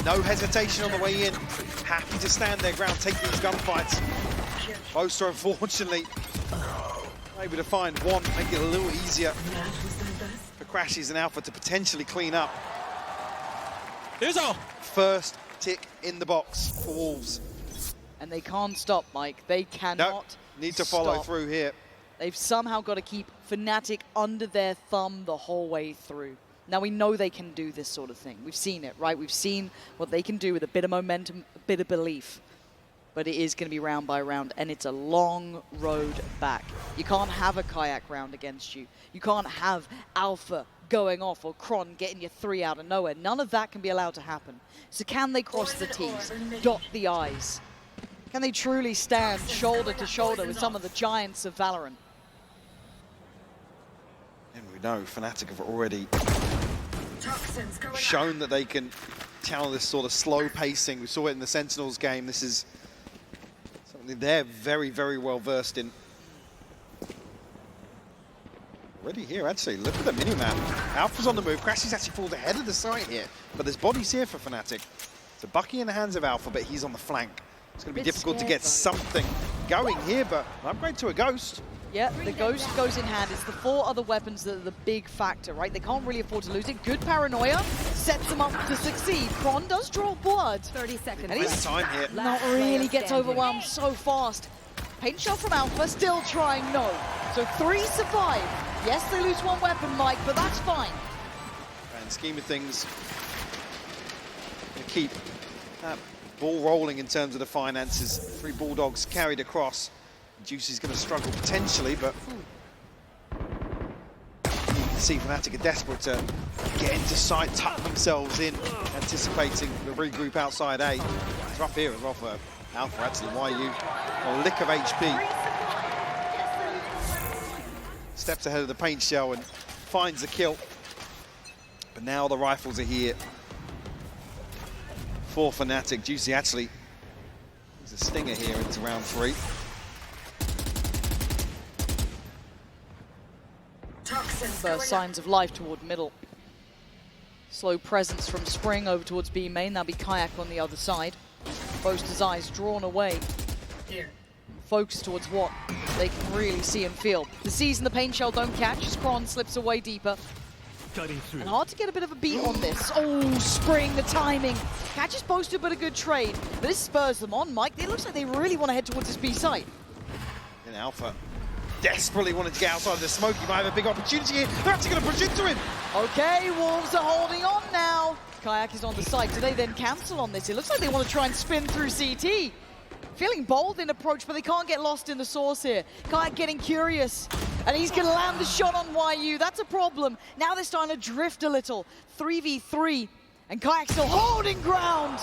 No hesitation on the way in. Happy to stand their ground, take these gunfights. Boaster, unfortunately, able to find one, make it a little easier for Crashies and Alpha to potentially clean up. First tick in the box for Wolves. And they can't stop, Mike. They cannot need to follow stop. through here. They've somehow got to keep Fnatic under their thumb the whole way through. Now, we know they can do this sort of thing. We've seen it, right? We've seen what they can do with a bit of momentum, a bit of belief. But it is going to be round by round, and it's a long road back. You can't have a kayak round against you. You can't have Alpha going off or Kron getting you 3 out of nowhere. None of that can be allowed to happen. So can they cross the T's, dot the I's? Can they truly stand shoulder to shoulder with some of the giants of Valorant? And we know Fnatic have already shown that they can channel this sort of slow pacing. We saw it in the Sentinels game. This is something they're very, very well versed in. Already here, actually. Look at the mini-map. Alpha's on the move. Crashy's actually falls ahead of the site here. But there's bodies here for Fnatic. So Bucky in the hands of Alpha, but he's on the flank. It's going to be difficult to get something going here, but an upgrade to a Ghost. Yeah, the Ghost goes in hand. It's the 4 other weapons that are the big factor, right? They can't really afford to lose it. Good paranoia sets them up to succeed. Kron does draw blood. 30 seconds. And he's Time here. not really gets overwhelmed so fast. Paint shot from Alpha, still trying no. So 3 survive. Yes, they lose 1 weapon, Mike, but that's fine. And scheme of things, to keep that ball rolling in terms of the finances. 3 Bulldogs carried across. Juicy's going to struggle potentially, but you can see Fnatic are desperate to get into sight, tuck themselves in, anticipating the regroup outside A. It's rough here as well for Alpha, actually. YU, a lick of HP. Steps ahead of the paint shell and finds the kill. But now the rifles are here for Fnatic. Juicy actually is a stinger here into round 3. First signs of life toward middle. Slow presence from Spring over towards B main. That'll be Kayak on the other side. Boaster's eyes drawn away. Here. Focus towards what they can really see and feel. The C's and the paint shell don't catch as Kron slips away deeper. And hard to get a bit of a beat on this. Oh, Spring, the timing. Catches Boaster, but a good trade. But this spurs them on, Mike. It looks like they really want to head towards this B site. And Alpha desperately wanted to get outside of the smoke. He might have a big opportunity here. They're actually going to push into him. Okay, Wolves are holding on now. Kayak is on the site. Do they then cancel on this? It looks like they want to try and spin through CT. Feeling bold in approach, but they can't get lost in the source here. Kayak getting curious, and he's going to land the shot on YU. That's a problem. Now they're starting to drift a little. 3v3, and Kayak still holding ground.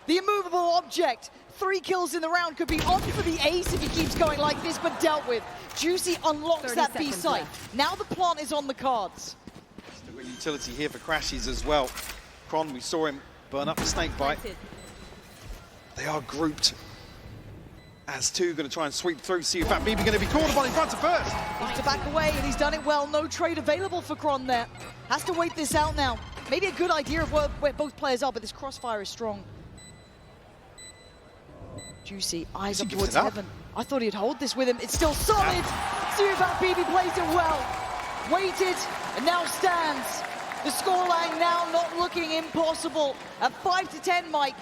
The immovable object. 3 kills in the round, could be on for the ace if he keeps going like this, but dealt with. Juicy unlocks that B site. Now the plant is on the cards. Still got utility here for Crashies as well. Kron, we saw him burn up the snake bite. They are grouped as 2 going to try and sweep through. See if that BB going to be called upon in front of first. He's to back away, and he's done it well. No trade available for Kron there. Has to wait this out now. Maybe a good idea of where both players are, but this crossfire is strong. Juicy, eyes up towards heaven. I thought he'd hold this with him. It's still solid. See if that BB plays it well. Waited, and now stands. The scoreline now not looking impossible. At 5-10, Mike,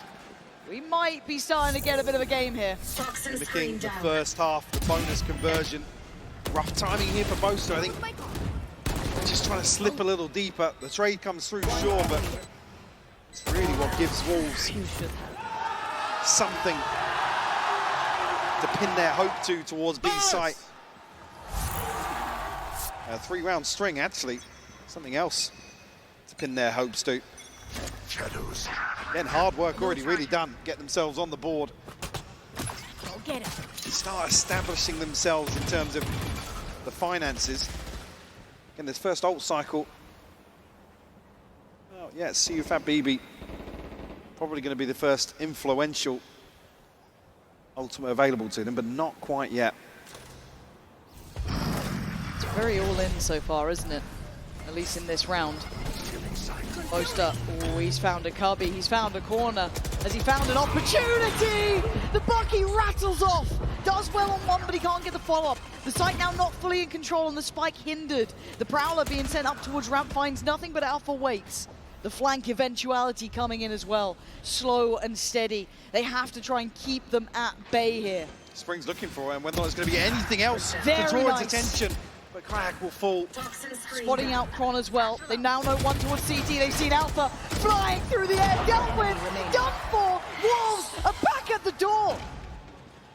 we might be starting to get a bit of a game here. Looking the first half, the bonus conversion. Rough timing here for Boaster, I think. Just trying to slip a little deeper. The trade comes through, sure, but it's really what gives Wolves something to pin their hope towards B site. A 3-round string, actually. Something else to pin their hopes to. Then hard work already really done. Get themselves on the board. Go get it. Start establishing themselves in terms of the finances. Again, this first ult cycle. Oh, yeah, CUFAT BB. Probably going to be the first influential ultimate available to them, but not quite yet. It's very all in so far, isn't it? At least in this round. Boaster, oh, he's found a cubby, he's found a corner. Has he found an opportunity? The Bucky rattles off. Does well on one, but he can't get the follow-up. The site now not fully in control and the spike hindered. The Prowler being sent up towards ramp finds nothing but Alpha waits. The flank eventuality coming in as well. Slow and steady. They have to try and keep them at bay here. Spring's looking for it, and whether there's going to be anything else Very to draw nice. its attention. But Kayak will fall. Spotting out Kron as well. They now know one towards CT. They've seen Alpha flying through the air. Dealt with, done for. Wolves are back at the door.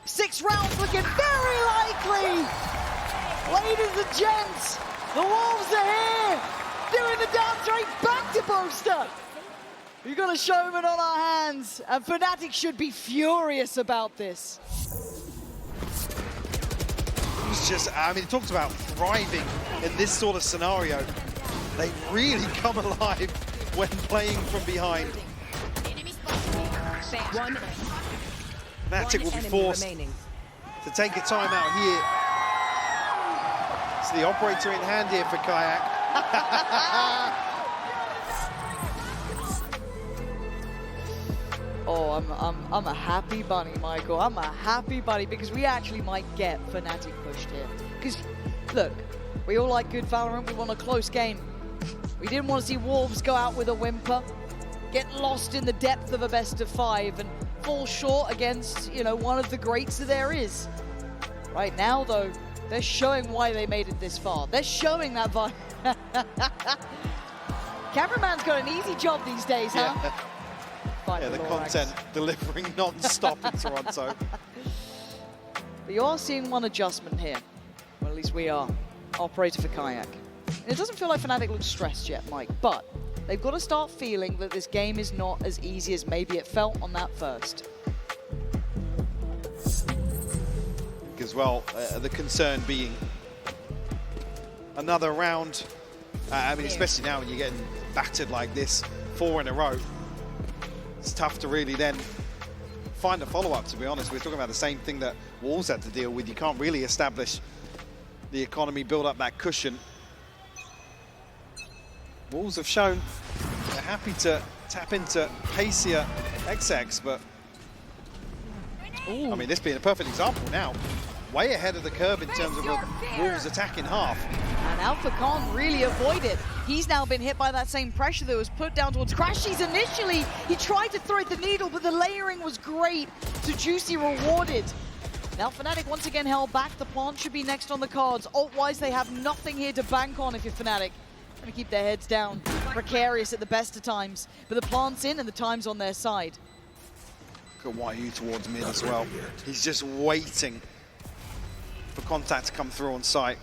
6 rounds looking very likely. Ladies and gents, the Wolves are here. Doing the dance right back to Boaster. We've got a showman on our hands, and Fnatic should be furious about this. It's just, I mean, he talks about thriving in this sort of scenario. They really come alive when playing from behind. Fnatic will be forced to take a timeout here. to the operator in hand here for Kayak. Oh, I'm a happy bunny, Michael. I'm a happy bunny because we actually might get Fnatic pushed here. Because, look, we all like good Valorant. We want a close game. We didn't want to see Wolves go out with a whimper, get lost in the depth of a best of 5 and fall short against, you know, one of the greats that there is. Right now, though, they're showing why they made it this far. They're showing that vibe. Cameraman's got an easy job these days, huh? Yeah, the content delivering non-stop in Toronto. But you are seeing one adjustment here. Well, at least we are. Operator for Kayak. And it doesn't feel like Fnatic looks stressed yet, Mike, but they've got to start feeling that this game is not as easy as maybe it felt on that first. As well, the concern being another round. I mean, especially now when you're getting battered like this 4 in a row. It's tough to really then find a follow-up, to be honest. We're talking about the same thing that Wolves had to deal with. You can't really establish the economy, build up that cushion. Wolves have shown they're happy to tap into pacier XX, but I mean, this being a perfect example now. Way ahead of the curve in terms of Wolves' attack in half. And Alpha can't really avoid it. He's now been hit by that same pressure that was put down towards Crashies initially. He tried to thread the needle, but the layering was great. So Juicy rewarded. Now Fnatic once again held back. The plant should be next on the cards. Ult-wise, they have nothing here to bank on if you're Fnatic. Trying to keep their heads down. Precarious at the best of times. But the plant's in and the time's on their side. Look at YU towards mid as well. He's just waiting for contact to come through on site.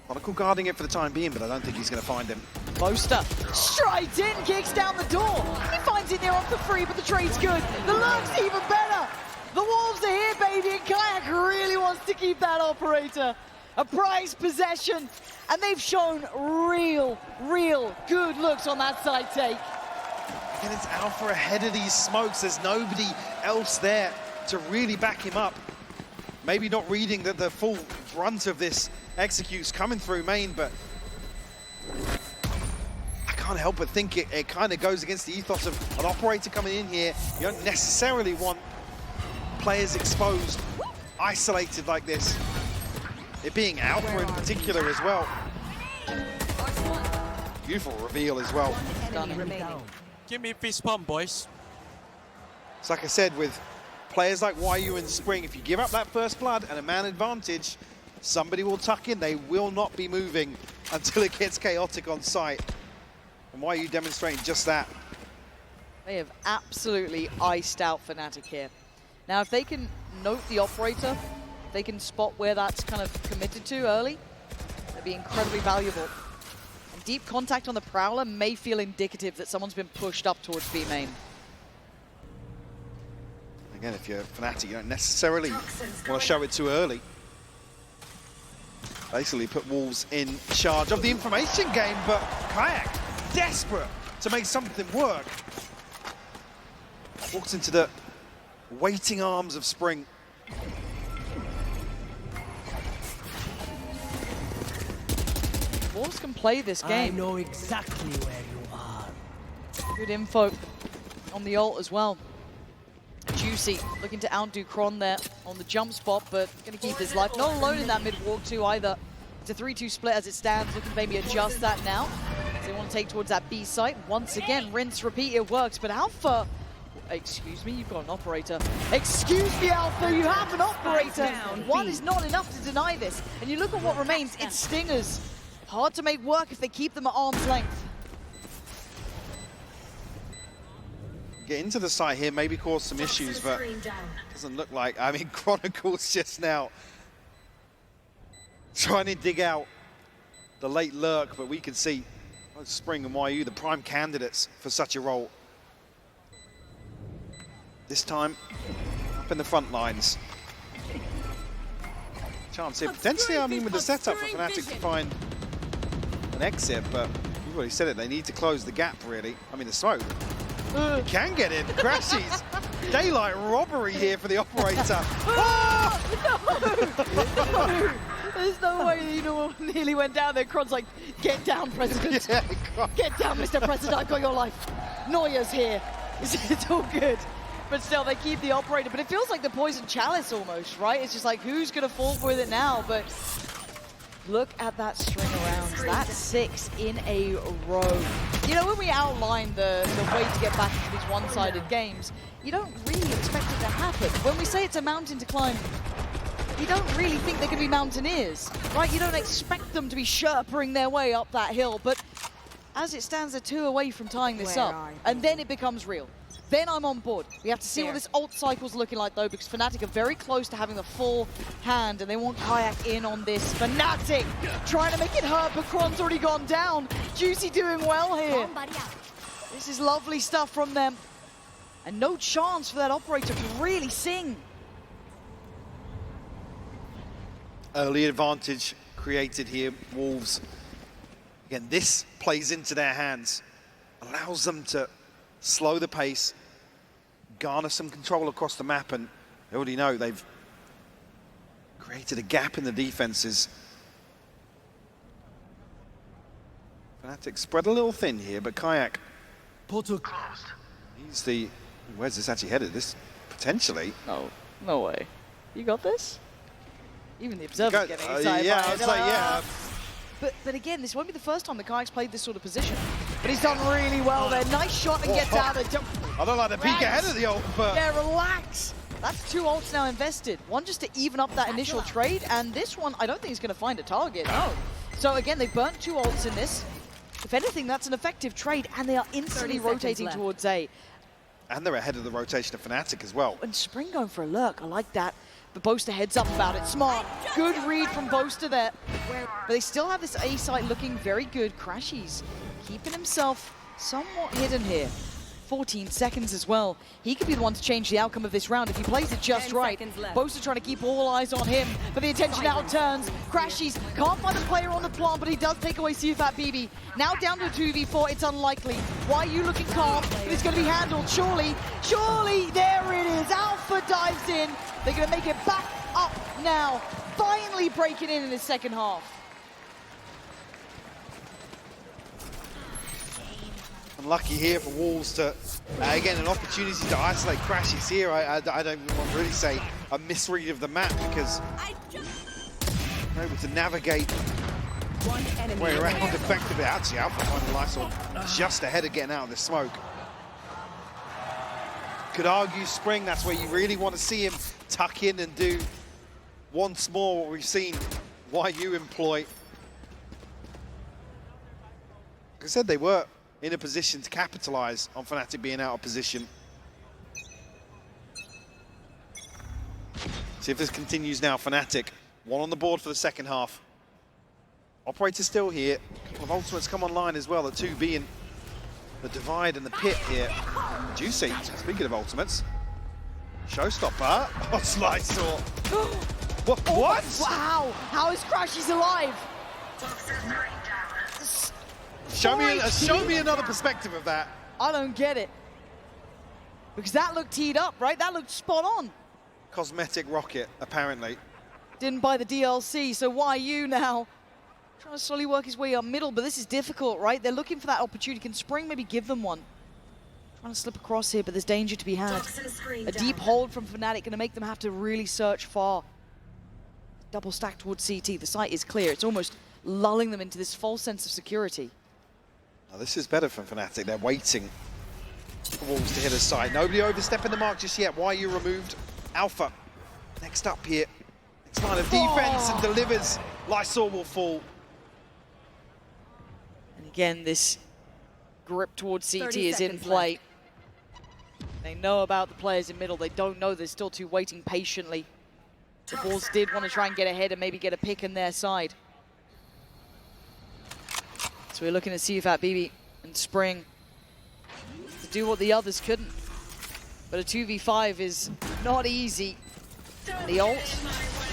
Chronicle guarding it for the time being, but I don't think he's going to find him. Boaster strides in, kicks down the door. He finds it there off the free, but the trade's good. The lurk's even better. The Wolves are here, baby, and Kayak really wants to keep that operator. A prized possession, and they've shown real good looks on that side take. And it's Alpha ahead of these smokes. There's nobody else there to really back him up. Maybe not reading that the full brunt of this execute's coming through main, but I can't help but think it kind of goes against the ethos of an operator coming in here. You don't necessarily want players exposed, isolated like this. It being Alpha in particular as well. Beautiful reveal as well. Give me fist pump, boys. It's like I said, with players like YU in Spring, if you give up that first blood and a man advantage, somebody will tuck in. They will not be moving until it gets chaotic on site. And YU demonstrating just that. They have absolutely iced out Fnatic here. Now, if they can note the operator, if they can spot where that's kind of committed to early, that'd be incredibly valuable. And deep contact on the Prowler may feel indicative that someone's been pushed up towards B main. Again, if you're Fnatic, you don't necessarily want to show it too early. Basically put Wolves in charge of the information game, but Kayak, desperate to make something work. Walks into the waiting arms of Spring. Wolves can play this game. I know exactly where you are. Good info on the ult as well. Juicy looking to outdo Kron there on the jump spot, but going to keep his life. Not alone in that mid walk too either. It's a 3-2 split as it stands, looking to maybe adjust that now. They want to take towards that B site. Once again, rinse, repeat, it works. But Alpha, excuse me, you've got an operator. Excuse me, Alpha, you have an operator. One is not enough to deny this. And you look at what remains, it's Stingers. Hard to make work if they keep them at arm's length. Get into the site here, maybe cause some issues, but doesn't look like. I mean, Chronicles just now trying to dig out the late lurk, but we can see Spring and YU, the prime candidates for such a role. This time, up in the front lines. Chance here, potentially, I mean, with the setup for Fnatic to find an exit, but you've already said it, they need to close the gap, really. I mean, the smoke. Can get in, Crashies. Daylight robbery here for the operator. Oh! No! There's no way you know nearly went down there. Kron's like, get down, President. Get down, Mr. President, I've got your life. Neuer's here. It's all good. But still, they keep the operator. But it feels like the poison chalice almost, right? It's just like, who's going to fall with it now? But look at that string of rounds. That's 6 in a row. You know, when we outlined the way to get back into these one-sided games, you don't really expect it to happen. When we say it's a mountain to climb, you don't really think they're going to be mountaineers, right? You don't expect them to be sherpering their way up that hill. But as it stands, they're 2 away from tying this up. And then it becomes real. Then I'm on board. We have to see what this ult cycle's looking like, though, because Fnatic are very close to having the full hand, and they want Kayak in on this. Fnatic trying to make it hurt, but Kron's already gone down. Juicy doing well here. This is lovely stuff from them. And no chance for that operator to really sing. Early advantage created here, Wolves. Again, this plays into their hands, allows them to slow the pace, garner some control across the map, and they already know they've created a gap in the defenses. Fnatic spread a little thin here, but Kayak, he's the... Where's this actually headed? This, potentially... No way. You got this? Even the observer's getting excited. Yeah, I was like, yeah. But again, this won't be the first time the Kayak's played this sort of position. But he's done really well there. Nice shot and gets out of it. I don't like the peek ahead of the ult, but... Yeah, relax. That's 2 ults now invested. One just to even up that initial trade, and this one, I don't think he's going to find a target. No. So again, they burnt 2 ults in this. If anything, that's an effective trade, and they are instantly rotating towards A. And they're ahead of the rotation of Fnatic as well. And Spring going for a lurk. I like that. But Boaster heads up about it. Smart. Good read from Boaster there. But they still have this A site looking very good. Crashies keeping himself somewhat hidden here. 14 seconds as well. He could be the one to change the outcome of this round if he plays it just right. Boaster trying to keep all eyes on him, but the attention now turns. Crashies can't find a player on the plant, but he does take away CFAT BB. Now down to a 2v4, it's unlikely. Why are you looking calm? But it's going to be handled, surely. Surely, there it is. Alpha dives in. They're going to make it back up now. Finally breaking in the second half. Unlucky here for Wolves to, again, an opportunity to isolate Crashies here. I don't want to really say a misread of the map, because they're able to navigate way around effectively. Actually, Alpha finding Lysol just ahead of getting out of the smoke. Could argue Spring, that's where you really want to see him tuck in and do once more what we've seen YU employ. Like I said, they were in a position to capitalize on Fnatic being out of position. See if this continues now. Fnatic, 1 on the board for the second half. Operator still here. A couple of ultimates come online as well, the 2 being the divide and the pit here. Juicy, speaking of ultimates. Showstopper. Oh, Slicesaw. What? Oh, wow, how is Crashies alive? Show me another perspective of that. I don't get it. Because that looked teed up, right? That looked spot on. Cosmetic rocket, apparently. Didn't buy the DLC, so YU now trying to slowly work his way up middle, but this is difficult, right? They're looking for that opportunity. Can Spring maybe give them one? Trying to slip across here, but there's danger to be had. A deep hold from Fnatic going to make them have to really search far. Double stack towards CT. The site is clear. It's almost lulling them into this false sense of security. Now, this is better for Fnatic. They're waiting for Wolves to hit a side. Nobody overstepping the mark just yet. YU removed Alpha. Next up here. Next line of defense and delivers. Lysol will fall. And again, this grip towards CT is in play. They know about the players in middle. They don't know. They're still 2 waiting patiently. The Bulls did want to try and get ahead and maybe get a pick on their side. So we're looking at CFAT BB and Spring to do what the others couldn't. But a 2v5 is not easy. The ult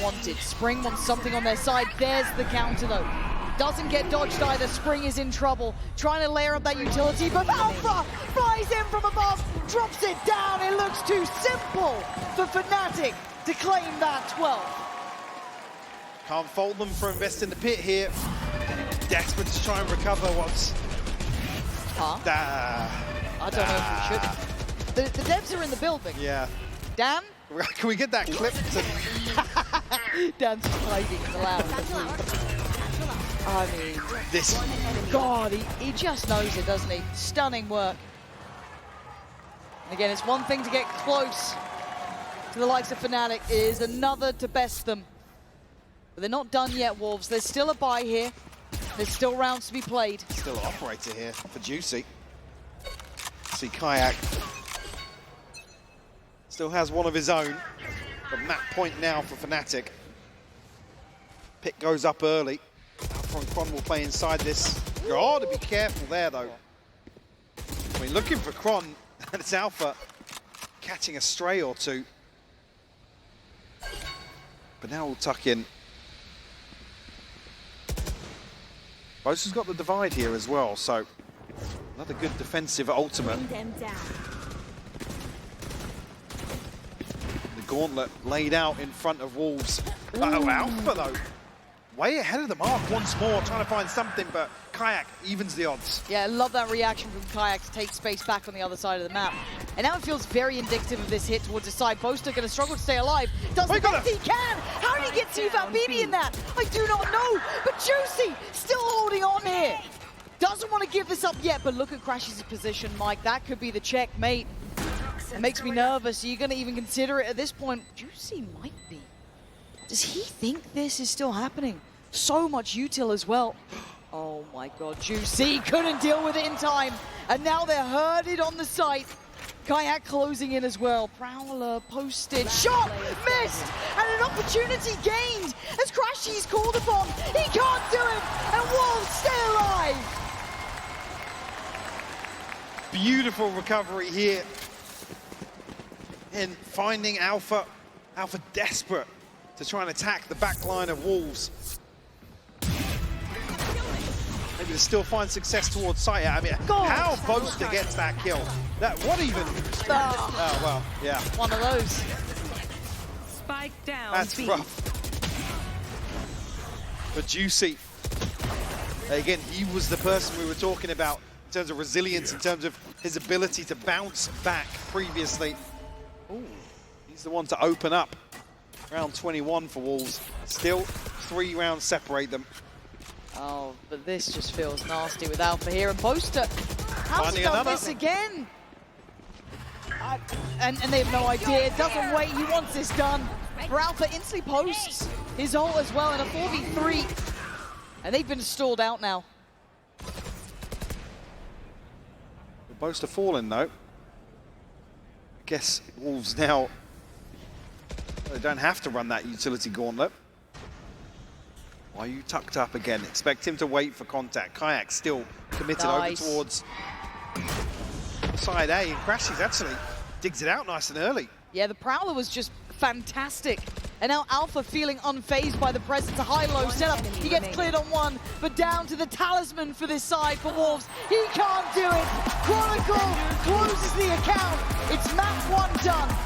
wanted. Spring wants something on their side. There's the counter though. Doesn't get dodged either. Spring is in trouble. Trying to layer up that utility, but Alpha flies in from above, drops it down. It looks too simple for Fnatic to claim that 12. Can't fault them for investing the pit here. Desperate to try and recover what's... Huh? I don't know if we should. The devs are in the building. Yeah. Dan? Can we get that clip? Dan's just hiding in the lounge. I mean, This. God, he just knows it, doesn't he? Stunning work. And again, it's one thing to get close to the likes of Fnatic, it is another to best them. But they're not done yet, Wolves. There's still a bye here. There's still rounds to be played. Still operator here for Juicy. See Kayak still has one of his own, but map point now for Fnatic. Pick goes up early. Alpha and Kron will play inside this. Got to be careful there though. I mean, looking for Kron, and it's Alpha catching a stray or two. But now we'll tuck in. Bosa's got the divide here as well, so another good defensive ultimate. Them down. The gauntlet laid out in front of Wolves. Oh, Alpha though, way ahead of the mark once more, trying to find something, but Kayak evens the odds. Yeah, I love that reaction from Kayak to take space back on the other side of the map. And now it feels very indicative of this hit towards the side. Boaster going to struggle to stay alive. Does the best he can. How did he get to Valbini in that? I do not know. But Juicy still holding on here. Doesn't want to give this up yet, but look at Crash's position, Mike. That could be the checkmate. It makes me nervous. Are you going to even consider it at this point? Juicy might be. Does he think this is still happening? So much util as well. Oh my God, Juicy couldn't deal with it in time. And now they're herded on the site. Kayak closing in as well. Prowler posted, shot, missed, and an opportunity gained as Crashy's called upon. He can't do it, and Wolves stay alive. Beautiful recovery here in finding Alpha. Alpha desperate to try and attack the back line of Wolves. Maybe to still find success towards site. I mean, how Boaster gets that kill? What even? Oh, well, yeah. One of those. Spike down. That's rough. But Juicy, again, he was the person we were talking about in terms of resilience, in terms of his ability to bounce back previously. Ooh, he's the one to open up. Round 21 for Wolves. Still 3 rounds separate them. Oh, but this just feels nasty with Alpha here. And Boaster, how's he done this again? And they have no idea. Doesn't wait. He wants this done. For Alpha, instantly posts his ult as well in a 4v3. And they've been stalled out now. Boaster falling though. I guess Wolves now, they don't have to run that utility gauntlet. Why are you tucked up again? Expect him to wait for contact. Kayak still committed over towards side A, and Crashies actually digs it out nice and early. Yeah, the Prowler was just fantastic. And now Alpha feeling unfazed by the presence. A high-low setup. He gets cleared on one, but down to the talisman for this side for Wolves. He can't do it. Chronicle closes the account. It's map 1 done.